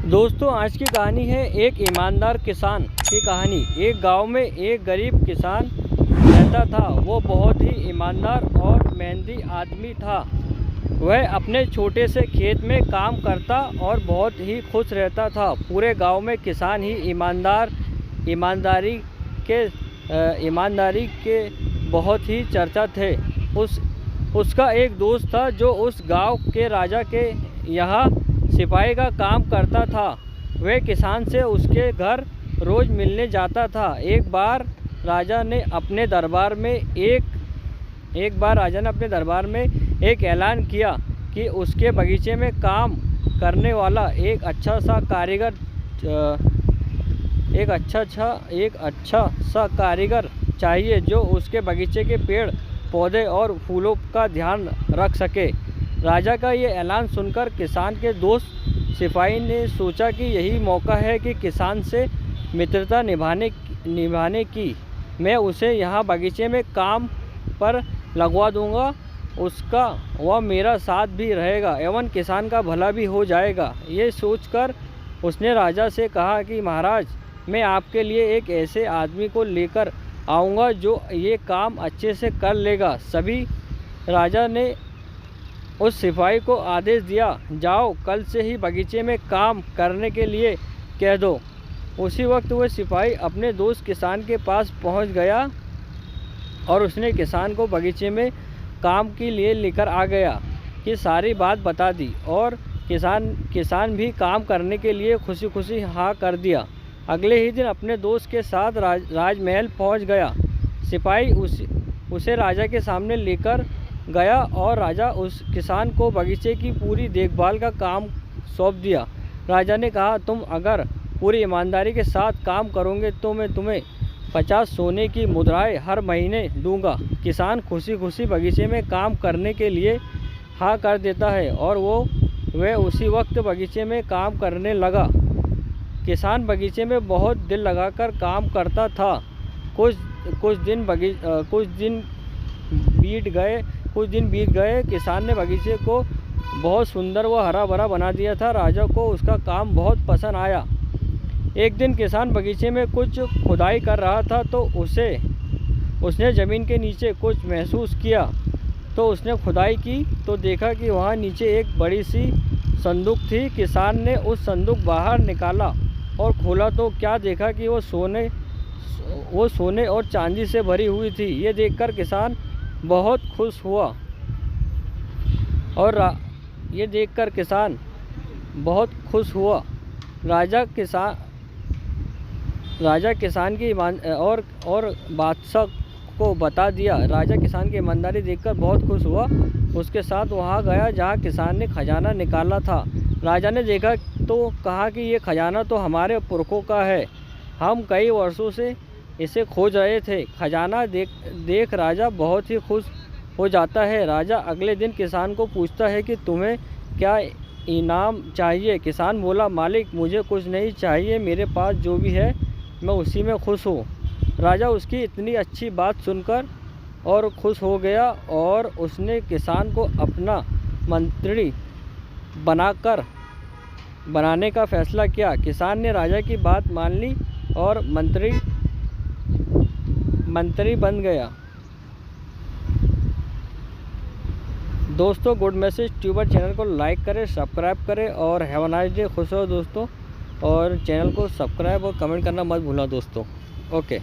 दोस्तों आज की कहानी है एक ईमानदार किसान की कहानी। एक गांव में एक गरीब किसान रहता था। वो बहुत ही ईमानदार और मेहनती आदमी था। वह अपने छोटे से खेत में काम करता और बहुत ही खुश रहता था। पूरे गांव में किसान ही ईमानदारी के बहुत ही चर्चा थे। उसका एक दोस्त था जो उस गांव के राजा के यहाँ सिपाही का काम करता था। वह किसान से उसके घर रोज़ मिलने जाता था। एक बार राजा ने अपने दरबार में एक ऐलान किया कि उसके बगीचे में काम करने वाला एक अच्छा सा कारीगर चाहिए जो उसके बगीचे के पेड़ पौधे और फूलों का ध्यान रख सके। राजा का ये ऐलान सुनकर किसान के दोस्त सिपाही ने सोचा कि यही मौका है कि किसान से मित्रता निभाने की। मैं उसे यहाँ बगीचे में काम पर लगवा दूंगा। वह मेरा साथ भी रहेगा एवं किसान का भला भी हो जाएगा। ये सोचकर उसने राजा से कहा कि महाराज, मैं आपके लिए एक ऐसे आदमी को लेकर आऊँगा जो ये काम अच्छे से कर लेगा। सभी राजा ने उस सिपाही को आदेश दिया, जाओ कल से ही बगीचे में काम करने के लिए कह दो। उसी वक्त वह सिपाही अपने दोस्त किसान के पास पहुंच गया और उसने किसान को बगीचे में काम के लिए लेकर आ गया कि सारी बात बता दी और किसान भी काम करने के लिए खुशी खुशी हाँ कर दिया। अगले ही दिन अपने दोस्त के साथ राजमहल पहुंच गया। सिपाही उसे राजा के सामने लेकर गया और राजा उस किसान को बगीचे की पूरी देखभाल का काम सौंप दिया। राजा ने कहा, तुम अगर पूरी ईमानदारी के साथ काम करोगे तो मैं तुम्हें 50 सोने की मुद्राएं हर महीने दूंगा। किसान खुशी खुशी बगीचे में काम करने के लिए हाँ कर देता है और वह उसी वक्त बगीचे में काम करने लगा। किसान बगीचे में बहुत दिल लगाकर काम करता था। कुछ दिन बीत गए। किसान ने बगीचे को बहुत सुंदर व हरा भरा बना दिया था। राजा को उसका काम बहुत पसंद आया। एक दिन किसान बगीचे में कुछ खुदाई कर रहा था तो उसने ज़मीन के नीचे कुछ महसूस किया। तो उसने खुदाई की तो देखा कि वहाँ नीचे एक बड़ी सी संदूक थी। किसान ने उस संदूक बाहर निकाला और खोला तो क्या देखा कि वो सोने और चांदी से भरी हुई थी। ये देखकर किसान बहुत खुश हुआ और राजा किसान की बादशाह को बता दिया। राजा किसान की ईमानदारी देखकर बहुत खुश हुआ। उसके साथ वहां गया जहां किसान ने खजाना निकाला था। राजा ने देखा तो कहा कि ये खजाना तो हमारे पुरखों का है, हम कई वर्षों से इसे खोज रहे थे। खजाना देख राजा बहुत ही खुश हो जाता है। राजा अगले दिन किसान को पूछता है कि तुम्हें क्या इनाम चाहिए। किसान बोला, मालिक मुझे कुछ नहीं चाहिए, मेरे पास जो भी है मैं उसी में खुश हूँ। राजा उसकी इतनी अच्छी बात सुनकर और खुश हो गया और उसने किसान को अपना मंत्री बनाने का फैसला किया। किसान ने राजा की बात मान ली और मंत्री बन गया। दोस्तों, गुड मैसेज ट्यूबर चैनल को लाइक करें, सब्सक्राइब करें और हैव अ नाइस डे। खुश रहो दोस्तों और चैनल को सब्सक्राइब और कमेंट करना मत भूलना दोस्तों। ओके।